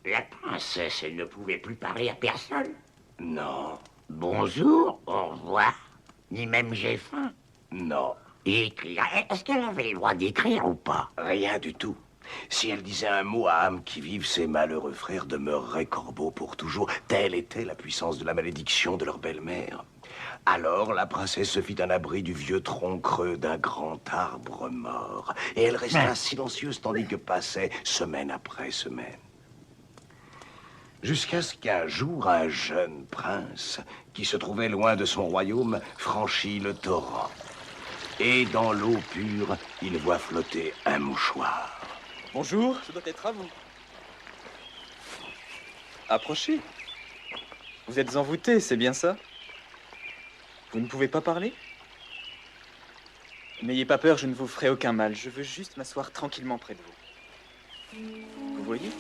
La princesse, elle ne pouvait plus parler à personne. Non, Bonjour, au revoir, ni même j'ai faim. non, Et écrire, est-ce qu'elle avait le droit d'écrire ou pas? rien du tout. Si elle disait un mot à âme qui vive, ses malheureux frères demeureraient corbeaux pour toujours. Telle était la puissance de la malédiction de leur belle-mère. Alors la princesse se fit un abri du vieux tronc creux d'un grand arbre mort. Et elle resta silencieuse tandis que passait semaine après semaine. Jusqu'à ce qu'un jour, un jeune prince, qui se trouvait loin de son royaume, franchit le torrent. Et dans l'eau pure, il voit flotter un mouchoir. Bonjour, ce doit être à vous. Approchez. Vous êtes envoûté, c'est bien ça? Vous ne pouvez pas parler? N'ayez pas peur, je ne vous ferai aucun mal. Je veux juste m'asseoir tranquillement près de vous. Vous voyez?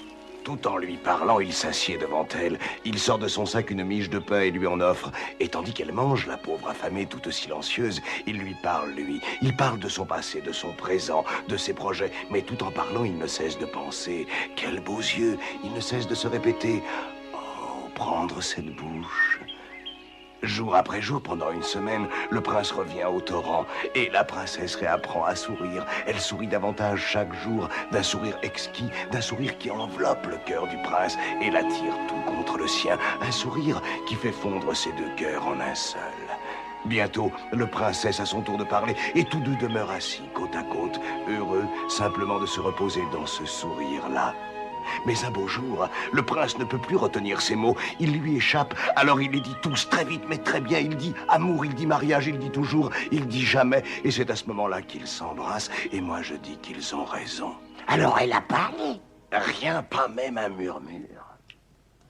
Tout en lui parlant, il s'assied devant elle. Il sort de son sac une miche de pain et lui en offre. Et tandis qu'elle mange, la pauvre affamée, toute silencieuse, il lui parle, lui. Il parle de son passé, de son présent, de ses projets. Mais tout en parlant, il ne cesse de penser. Quels beaux yeux! Il ne cesse de se répéter. Oh, prendre cette bouche. Jour après jour, pendant une semaine, le prince revient au torrent et la princesse réapprend à sourire. Elle sourit davantage chaque jour, d'un sourire exquis, d'un sourire qui enveloppe le cœur du prince et l'attire tout contre le sien. Un sourire qui fait fondre ces deux cœurs en un seul. Bientôt, le prince cesse à son tour de parler et tous deux demeurent assis côte à côte, heureux simplement de se reposer dans ce sourire-là. Mais un beau jour, le prince ne peut plus retenir ses mots. Il lui échappe, alors il les dit tous très vite, mais très bien. Il dit amour, il dit mariage, il dit toujours, il dit jamais. Et c'est à ce moment-là qu'ils s'embrassent. Et moi, je dis qu'ils ont raison. Alors elle a parlé? Rien, pas même un murmure.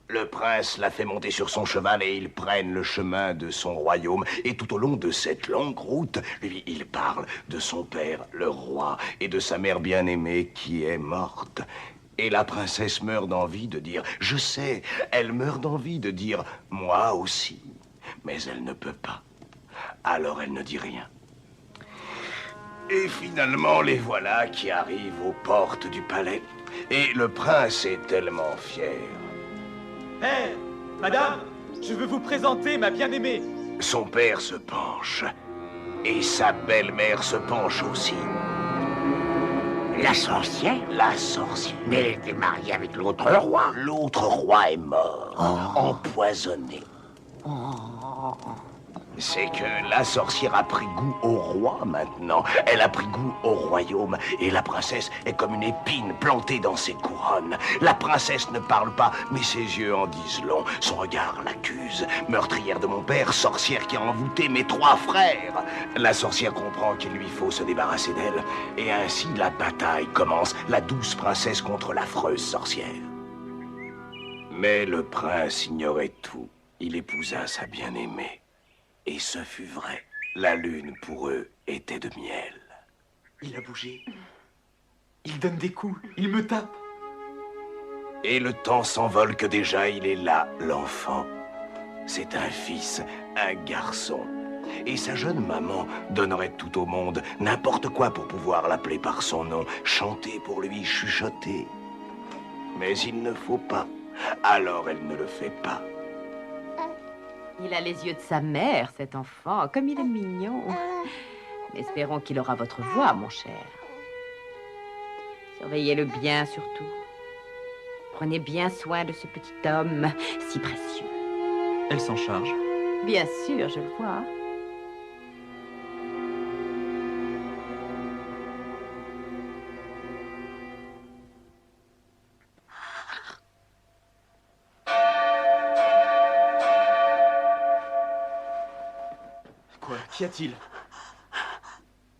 Le prince l'a fait monter sur son cheval et ils prennent le chemin de son royaume. Et tout au long de cette longue route, lui, il parle de son père, le roi, et de sa mère bien-aimée qui est morte. Et la princesse meurt d'envie de dire « Je sais », elle meurt d'envie de dire « Moi aussi », mais elle ne peut pas. Alors elle ne dit rien. Et finalement, les voilà qui arrivent aux portes du palais. Et le prince est tellement fier. Hé, madame, je veux vous présenter ma bien-aimée. Son père se penche. Et sa belle-mère se penche aussi. La sorcière? La sorcière. Mais elle était mariée avec l'autre roi. L'autre roi est mort, empoisonné. C'est que la sorcière a pris goût au roi maintenant. Elle a pris goût au royaume. Et la princesse est comme une épine plantée dans ses couronnes. La princesse ne parle pas, mais ses yeux en disent long. Son regard l'accuse. Meurtrière de mon père, sorcière qui a envoûté mes 3 frères. La sorcière comprend qu'il lui faut se débarrasser d'elle. Et ainsi la bataille commence. La douce princesse contre l'affreuse sorcière. Mais le prince ignorait tout. Il épousa sa bien-aimée. Et ce fut vrai. La lune, pour eux, était de miel. Il a bougé. Il donne des coups. Il me tape. Et le temps s'envole que déjà il est là, l'enfant. C'est un fils, un garçon. Et sa jeune maman donnerait tout au monde, n'importe quoi pour pouvoir l'appeler par son nom, chanter pour lui, chuchoter. Mais il ne faut pas. Alors elle ne le fait pas. Il a les yeux de sa mère, cet enfant, comme il est mignon. Mais espérons qu'il aura votre voix, mon cher. Surveillez-le bien, surtout. Prenez bien soin de ce petit homme si précieux. Elle s'en charge. Bien sûr, je le vois. Quoi? Qu'y a-t-il?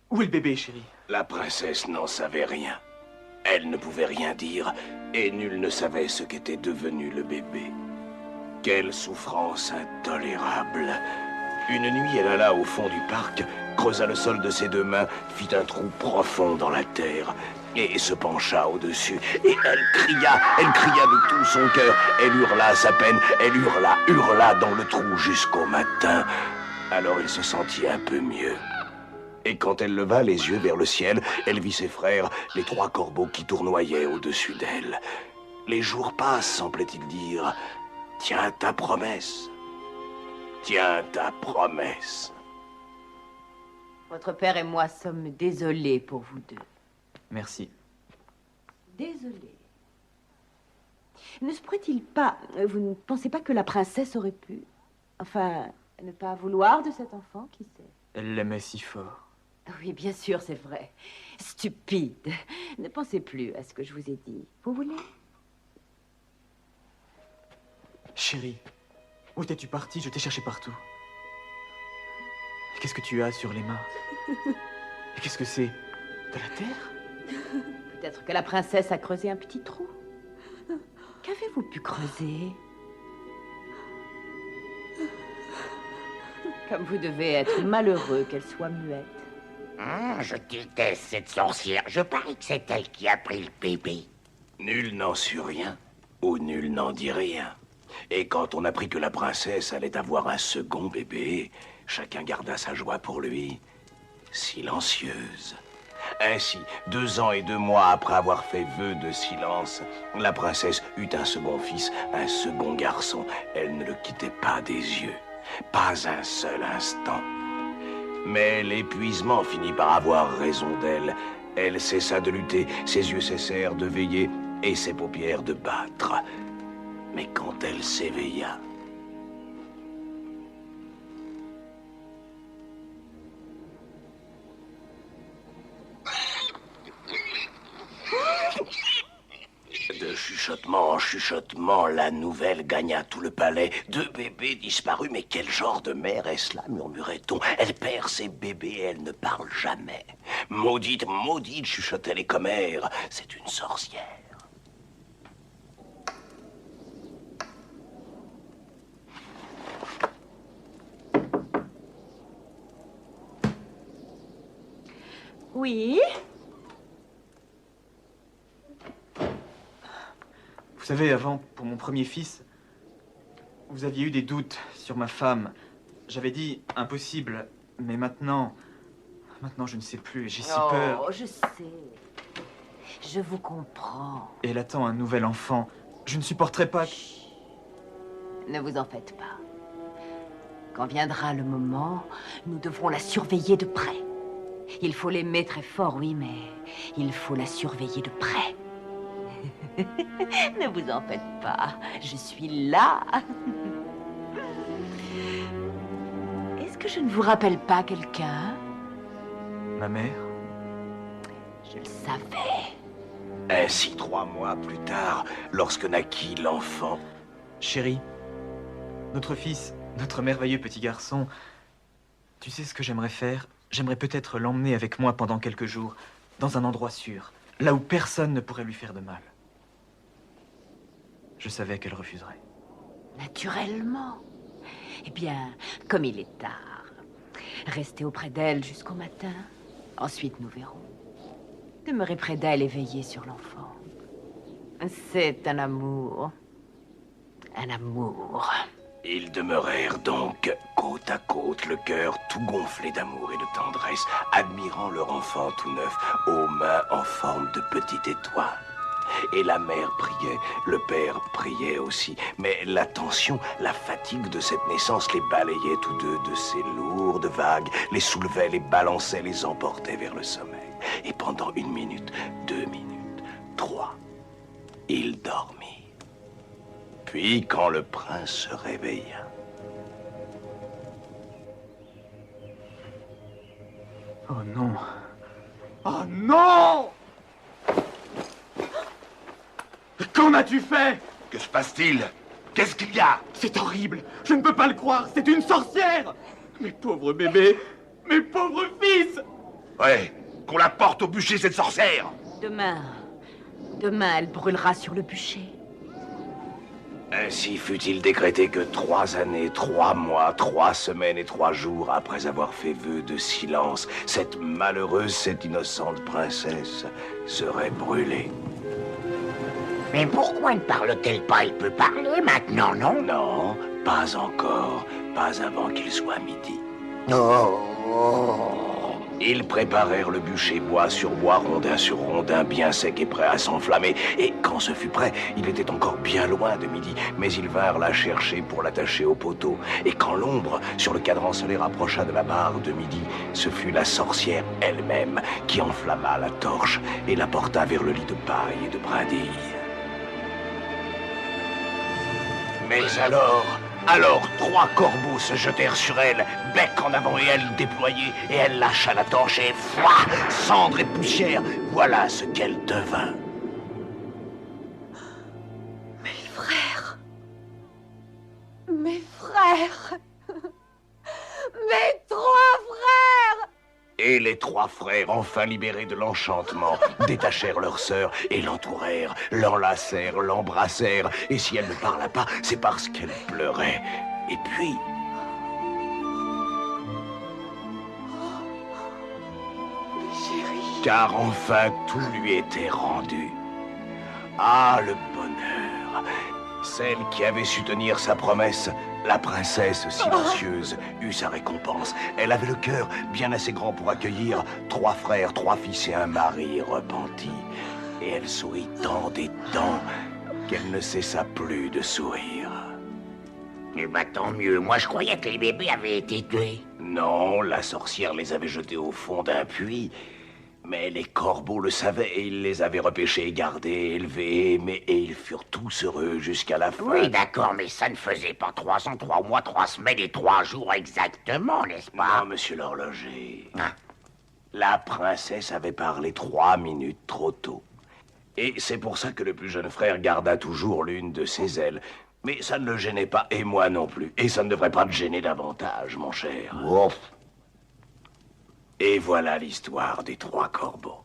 Où est le bébé, chérie? La princesse n'en savait rien. Elle ne pouvait rien dire, et nul ne savait ce qu'était devenu le bébé. Quelle souffrance intolérable. Une nuit, elle alla au fond du parc, creusa le sol de ses 2 mains, fit un trou profond dans la terre, et se pencha au-dessus. Et elle cria de tout son cœur. Elle hurla sa peine, elle hurla dans le trou jusqu'au matin. Alors elle se sentit un peu mieux. Et quand elle leva les yeux vers le ciel, elle vit ses frères, les 3 corbeaux qui tournoyaient au-dessus d'elle. Les jours passent, semblait-il dire. Tiens ta promesse. Tiens ta promesse. Votre père et moi sommes désolés pour vous deux. Merci. Désolés. Ne se pourrait-il pas... Vous ne pensez pas que la princesse aurait pu... Enfin, ne pas vouloir de cet enfant, qui sait? Elle l'aimait si fort. Oui, bien sûr, c'est vrai. Stupide. Ne pensez plus à ce que je vous ai dit. Vous voulez? Chérie, où étais-tu partie? Je t'ai cherché partout. Qu'est-ce que tu as sur les mains? Et qu'est-ce que c'est? De la terre? Peut-être que la princesse a creusé un petit trou. Qu'avez-vous pu creuser? Comme vous devez être malheureux qu'elle soit muette. Je déteste cette sorcière. Je parie que c'est elle qui a pris le bébé. Nul n'en sut rien, ou nul n'en dit rien. Et quand on apprit que la princesse allait avoir un second bébé, chacun garda sa joie pour lui, silencieuse. Ainsi, 2 ans et 2 mois après avoir fait vœu de silence, la princesse eut un second fils, un second garçon. Elle ne le quittait pas des yeux, pas un seul instant. Mais l'épuisement finit par avoir raison d'elle. Elle cessa de lutter, ses yeux cessèrent de veiller et ses paupières de battre. Mais quand elle s'éveilla, de chuchotement en chuchotement, la nouvelle gagna tout le palais. 2 bébés disparus, mais quel genre de mère est-ce là, murmurait-on. Elle perd ses bébés et elle ne parle jamais. Maudite, maudite, chuchotaient les commères. C'est une sorcière. Oui? Vous savez, avant, pour mon premier fils, vous aviez eu des doutes sur ma femme. J'avais dit impossible, mais maintenant je ne sais plus et j'ai si peur. Oh, je sais. Je vous comprends. Et elle attend un nouvel enfant. Je ne supporterai pas... Ne vous en faites pas. Quand viendra le moment, nous devrons la surveiller de près. Il faut l'aimer très fort, oui, mais il faut la surveiller de près. Ne vous en faites pas, je suis là. Est-ce que je ne vous rappelle pas quelqu'un? Ma mère? Je le savais. Ainsi, 3 mois plus tard, lorsque naquit l'enfant, Chérie, notre fils, notre merveilleux petit garçon, tu sais ce que j'aimerais faire? J'aimerais peut-être l'emmener avec moi pendant quelques jours, dans un endroit sûr, là où personne ne pourrait lui faire de mal. Je savais qu'elle refuserait. Naturellement. Eh bien, comme il est tard, restez auprès d'elle jusqu'au matin. Ensuite, nous verrons. Demeurez près d'elle et veillez sur l'enfant. C'est un amour. Un amour. ils demeurèrent donc côte à côte, le cœur tout gonflé d'amour et de tendresse, admirant leur enfant tout neuf, aux mains en forme de petite étoile. Et la mère priait, le père priait aussi. Mais la tension, la fatigue de cette naissance les balayait tous deux de ces lourdes vagues, les soulevait, les balançait, les emportait vers le sommeil. Et pendant 1 minute, 2 minutes, 3, ils dormirent. Puis, quand le prince se réveilla... Oh non! Oh non! Qu'en as-tu fait? Que se passe-t-il? Qu'est-ce qu'il y a? C'est horrible! Je ne peux pas le croire! C'est une sorcière! Mes pauvres bébés! Mes pauvres fils! Ouais, qu'on la porte au bûcher, cette sorcière! Demain, elle brûlera sur le bûcher. Ainsi fut-il décrété que 3 années, 3 mois, 3 semaines et 3 jours après avoir fait vœu de silence, cette malheureuse, cette innocente princesse serait brûlée. Mais pourquoi ne parle-t-elle pas? Elle peut parler maintenant, non? Non, pas encore, pas avant qu'il soit midi. Oh. Ils préparèrent le bûcher bois sur bois, rondin sur rondin, bien sec et prêt à s'enflammer. Et quand ce fut prêt, il était encore bien loin de midi, mais ils vinrent la chercher pour l'attacher au poteau. Et quand l'ombre sur le cadran solaire rapprocha de la barre de midi, ce fut la sorcière elle-même qui enflamma la torche et la porta vers le lit de paille et de brindilles. Mais alors, 3 corbeaux se jetèrent sur elle, bec en avant et ailes déployées, et elle lâcha la torche et fouah, cendres et poussière, voilà ce qu'elle devint. Mes frères. Mes frères. Mes 3 frères. Et les 3 frères, enfin libérés de l'enchantement, détachèrent leur sœur et l'entourèrent, l'enlacèrent, l'embrassèrent. Et si elle ne parla pas, c'est parce qu'elle pleurait. Et puis... Mes chéris. Car enfin tout lui était rendu. Ah, le bonheur! Celle qui avait su tenir sa promesse, la princesse silencieuse, eut sa récompense. Elle avait le cœur bien assez grand pour accueillir 3 frères, 3 fils et un mari repenti. Et elle sourit tant et tant qu'elle ne cessa plus de sourire. Eh ben, tant mieux. Moi, je croyais que les bébés avaient été tués. Non, la sorcière les avait jetés au fond d'un puits. Mais les corbeaux le savaient et ils les avaient repêchés, gardés, élevés, aimés, et ils furent tous heureux jusqu'à la fin. Oui, d'accord, mais ça ne faisait pas 3 ans, 3 mois, 3 semaines et 3 jours exactement, n'est-ce pas? Non, monsieur l'horloger. Ah. La princesse avait parlé 3 minutes trop tôt. Et c'est pour ça que le plus jeune frère garda toujours l'une de ses ailes. Mais ça ne le gênait pas, et moi non plus. Et ça ne devrait pas te gêner davantage, mon cher. Ouf. Et voilà l'histoire des 3 corbeaux.